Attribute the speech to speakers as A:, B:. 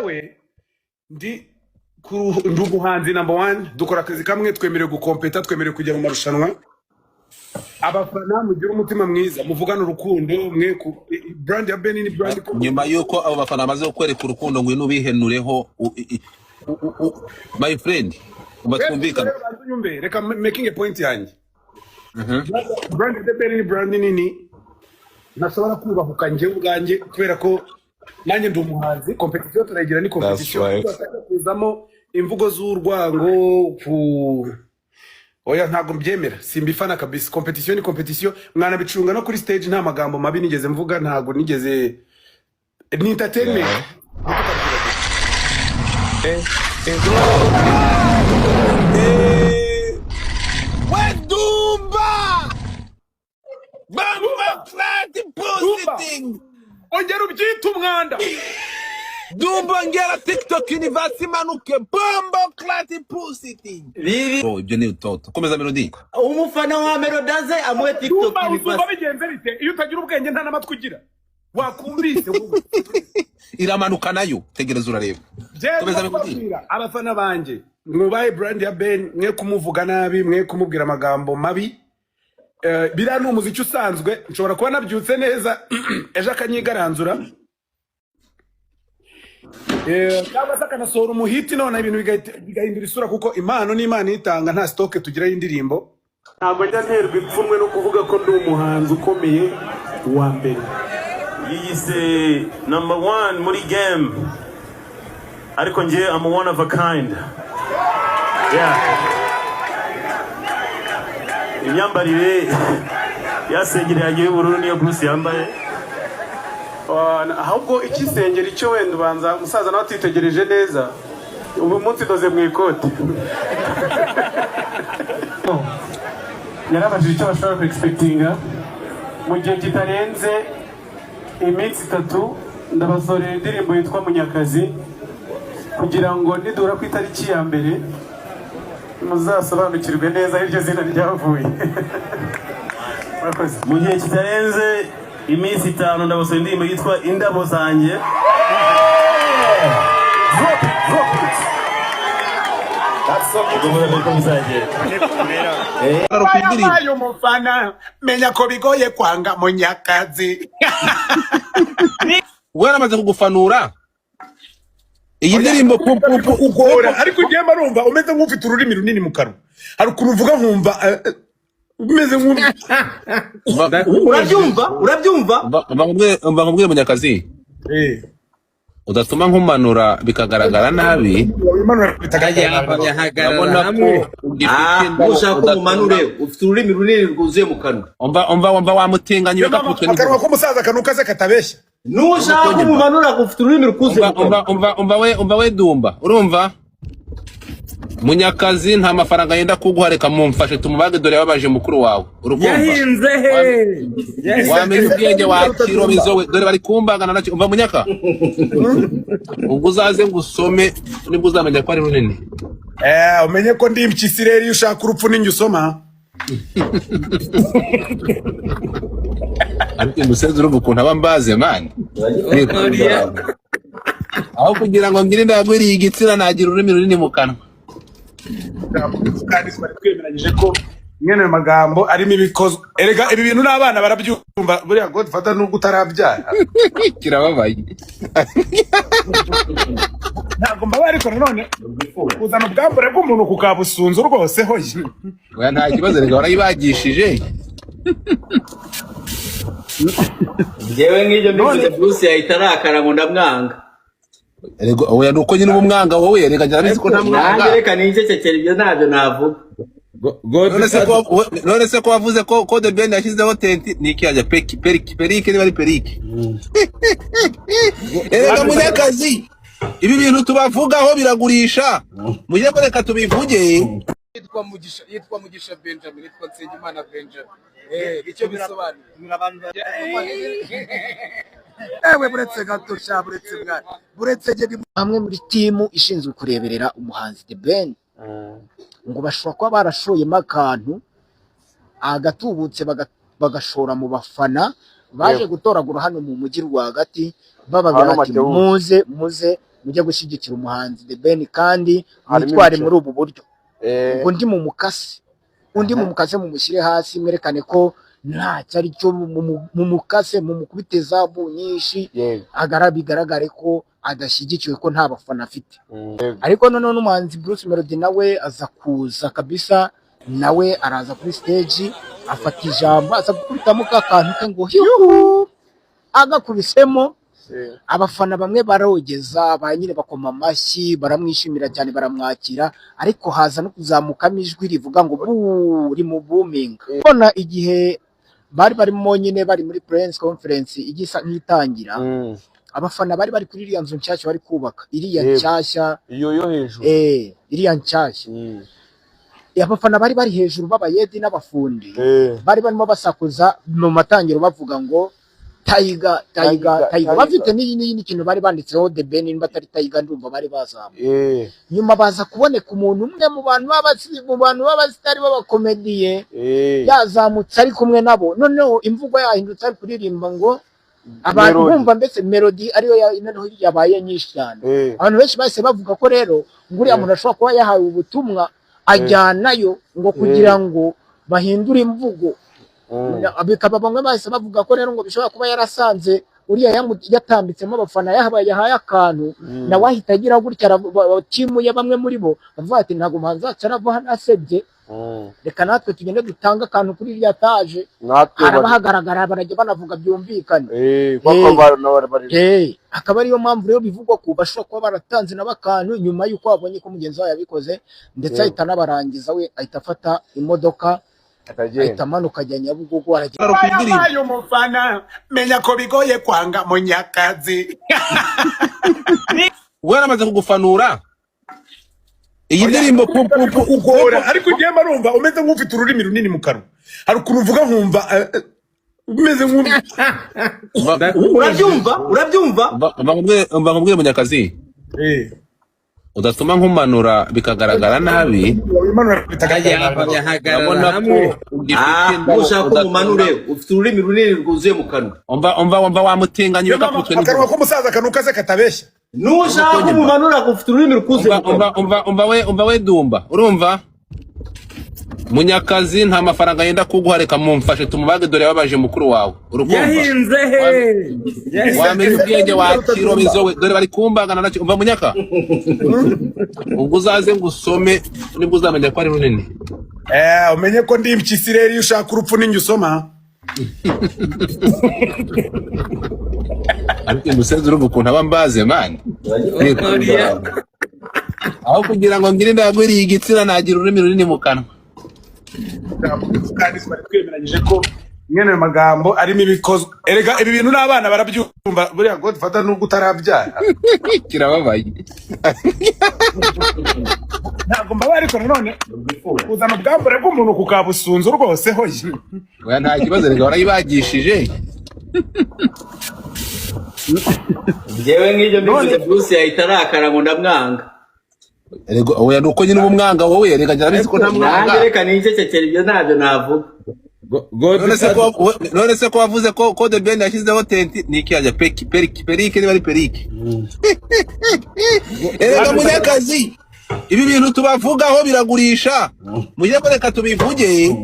A: jewe ndi ndi umuhanzi number 1 dukora akazi kamwe twemerewe gukompeta twemerewe kujya mu marushanwa abafana mugira umutima mwiza muvugana urukundo mwe ku brand ya Benin ni brand
B: nyuma yuko abo bafana bamaze kukwereka urukundo ngwino ubihenureho my friend ubatwumvikana
A: reka making a point yanjye brand ya Benin ni brand nini nashobora kubahuka njye ubwanjye kubera ko nanjye ndi umuhanzi competition turagira ni competition kuzamo imvugo z'urwango ku oya ntago mbyemera simbifana kabisa competition ni competition mwana bicunga no kuri stage nta magambo mabi nigeze mvuga ntago nigeze ni entertainment
B: Wedumba Bamba Clati Positing
A: ongera ubyita umwanda
B: Dumba ngera TikTok universe manuke Bamba Clati Positing bro ibyo ni utoto komeza melody
C: umufana wa Melodaze amwe TikTok
A: universe bigenze bite iyo utagira ubwenge nta namatwi ugira wakumvise
B: iramanuka nayo tegereza urareba komeza melody
A: abafana banje mwubaye brand ya Ben mwe kumuvuga nabi mwe kumubwira amagambo mabi bira ni umuziki usanzwe nshobora kuba nabyutse neza ejo akanyigaranzura cyangwa se akanasohora umuhiti none ibintu bigahindura isura kuko impano n'Imana itanga nta stock tugira y'indirimbo ntabwo njya nterwa ipfunwe no kuvuga ko ndi umuhanzi ukomeye wa mbere
D: yiyise number 1 muri game ariko ngiye I'm one of a kind imyambarire yasengere yagiye ubururu niyo Bruce yambaye
A: ahubwo ikisengera icyo wenda ubanza musaza nawe atitegereje neza ubu munsi doze mu ikote yarabajije icyo bashobora ku expectinga mu gihe kitarenze iminsi 3 ndabasorera indirimbo yitwa Munyakazi kugira ngo nidura ku itariki ya mbere muzasobanukirwe neza iryo zina ryavuye
D: mu gihe kitarenze iminsi 5 ndabasorera indirimbo yitwa Indabo Zanjye
A: ayo mufana menya ko bigoye kwanga Munyakazi
B: waramaze kugufanura iyi ndirimbo
A: ugora ariko ugiye marumva umeze nk'ufite ururimi runini mu kanwa hari ukuntu uvuga nkumva umeze
C: urabyumva
B: mbangubwire Munyakazi udatuma nkumanura bikagaragara nabi
C: ndabona ko ushaka kumanure ufite ururimi runini rwuzuye mu kanwa
B: umva wamutinganye bakaputwe
A: n'akanwa k'umusaza kanuka se katabeshya
C: nushaka kumumanura ufite ururimi rwuzuye
B: umva we Dumba urumva Munyakazi nta mafaranga yenda kuguha reka mumfashe tumubage dore yababaje mukuru wawe urukumva
C: yahinze
B: wamenye ubwenge wakirobizo we dore bari kumbagana nacyo umva Munyaka ubwo uzaze ngusome nibwo uzamenya ko ari runini
A: umenye ko ndi impyisireri ushaka urupfu ninjye usoma
B: ariko umusenzi urumva ukuntu aba mbaze mani aho kugira ngo ngire ndagwiriye igitsina nagira ururimi runini mu kanwa
A: kandi twemeranyije ko mwene magambo arimo ibikozwe erega ibi bintu n'abana barabyumva buriya Godfather nubwo utarabyara
B: kirababaye
A: ntabwo mbabaye ariko nanone uzana ubwambure bw'umuntu kukabusunzu rwose hoye
B: oya nta kibazo rega warayibagishije
C: njyewe nk'ibyo mbivuze Bruce yahita arakara ngo ndamwanga
B: Ego oya nuko nyine umwanga wowe reka njye ko nta mwanga
C: reka nicecekera ibyo ntabyo navuga
B: none se ko wavuze ko The Ben yashyizeho tenti niki yaje perike niba ari perike erega Munyakazi ibi bintu tubavugaho biragurisha mujye ko reka tubivuge
E: yitwa Mugisha Benjamin yitwa Nsengimana Benjamin icyo bisobanura
F: ewe buretse gato sha buretse mwana buretse je amwe muri timu ishinzwe kureberera umuhanzi The Ben ngo bashobora kuba barashoyemo akantu agatubutse bagashora mu bafana baje gutoragura hano mu mujyi rwagati bababwira ati muze mujye gushyigikira umuhanzi The Ben kandi mwitware muri ubu buryo. Undi mu mukase mumushyire hasi mwerekane ko nta cyari cyo mu mukase mu mukubite zabu nyinshi bigaragare ko adashyigikiwe ko nta bafana afite. Ariko none n'umuhanzi Bruce Melody nawe aza kuza kabisa, nawe araza kuri stage afata ijambo aza gukubitamo ka kantu ke ngo hihu agakubisemo. Abafana bamwe barogeza banyine bakoma amashyi baramwishimira cyane baramwakira, ariko haza no kuzamukamo ijwi rivuga ngo buri mu booming. Bona igihe barimo nyine bari muri press conference igisa nk'itangira, abafana bari kuri iriya nzu nshyashya bari kubaka, iriya nshyashya
E: iyo yo hejuru,
F: iriya nshyashya. Abafana bari hejuru b'abayedi n'abafundi, bari barimo basakuza mu matangiro bavuga ngo Tiger. Bafite n'iyindi kintu bari banditseho The Ben, nimba atari Tiger ndumva bari bazamu. Nyuma baza kuboneka umuntu umwe mu bantu b'abasitari b'abakomediye yazamutse ari kumwe nabo, noneho imvugo yahindutse ari kuririmba ngo abantu bumva mbese melody ariyo yabaye nyinshi cyane. Abantu benshi bahise bavuga ko rero nguriya muntu ashobora kuba yahawe ubutumwa ajyanayo ngo kugira ngo bahindure imvugo. Bikaba bamwe bahise bavuga ko rero ngo bishobora kuba yarasanze uriya yatambitsemo abafana yahaye akantu nawe ahita agira gutya bakimuye bamwe muri bo bavuga ati ntabwo umuhanzi wacu arava hano asebye, reka natwe tugende dutanga akantu kuri iriya taje. Arabahagaragara barajya banavuga byumvikane. Akaba ariyo mpamvu rero bivugwa ko bashobora kuba baratanze n'abakantu nyuma y'uko babonye ko mugenzi wawe yabikoze, ndetse ahita anabarangiza we ahita afata imodoka ahita amanuka ajya Nyabugogo
A: aragiye umufana menya ko bigoye kwanga Munyakazi.
B: we yaramaze kugufanura iyi ndirimbo
A: kugora, ariko ugiye marumva umeze nk'ufite ururimi runini mu kanwa, hari ukuntu uvuga nkumva umeze
C: urabyumva
B: mbambwire Munyakazi udatuma nkumanura bikagaragara nabi. Urabona ko
C: ushaka ko umanure ufite ururimi runini rwuzuye mu kanwa.
B: Umva wamutinganye bakaputwe
A: n'akanwa k'umusaza kanuka se katabeshya.
C: Nushaka ko umanura ufite ururimi rwuzuye mu kanwa.
B: Umva we Dumba, urumva Munyakazi nta mafaranga yenda kuguhareka mumfashe tumubage dore yababaje mukuru wawe.
C: Yahinze
B: wamenye ubwenge wakirobizo we dore bari kumbagana nacyo. Umva Munyaka ubwo uzaze ngusome nibwo uzamenya ko ari runini.
A: Umenye ko ndi impyisi rero iyo ushaka urupfu ninjye usoma.
B: Ariko musenze urumva ukuntu aba mbaze man. Aho kugira ngo ngire ndagwiriye igitsina nagira ururimi runini mu kanwa.
A: Kandi bari twemeranyije ko mwene magambo arimo ibikozwe. Erega ibi bintu n'abana barabyumva, buriya ngo dufata nubwo utarabyara.
B: Kirababaye.
A: Ntabwo mbabaye, ariko nanone uzana ubwambure bw'umuntu kukabusunzu rwose hoye.
B: Oya nta kibazo, rega warayibagishije.
C: Jewe nk'ibyo mbivuze Bruce yahita arakara ngo ndamwanga.
B: Erego oya nuko nyine umwanga wowe rega njarabizi ko ntamwanga.
C: Reka nicecekera ibyo ntabyo navuga.
B: None se ko wavuze ko The Ben yashyizeho tenti niki yaje perike niba ari perike. Erega Munyakazi ibi bintu tubavugaho biragurisha, mujye ko reka tubivuge.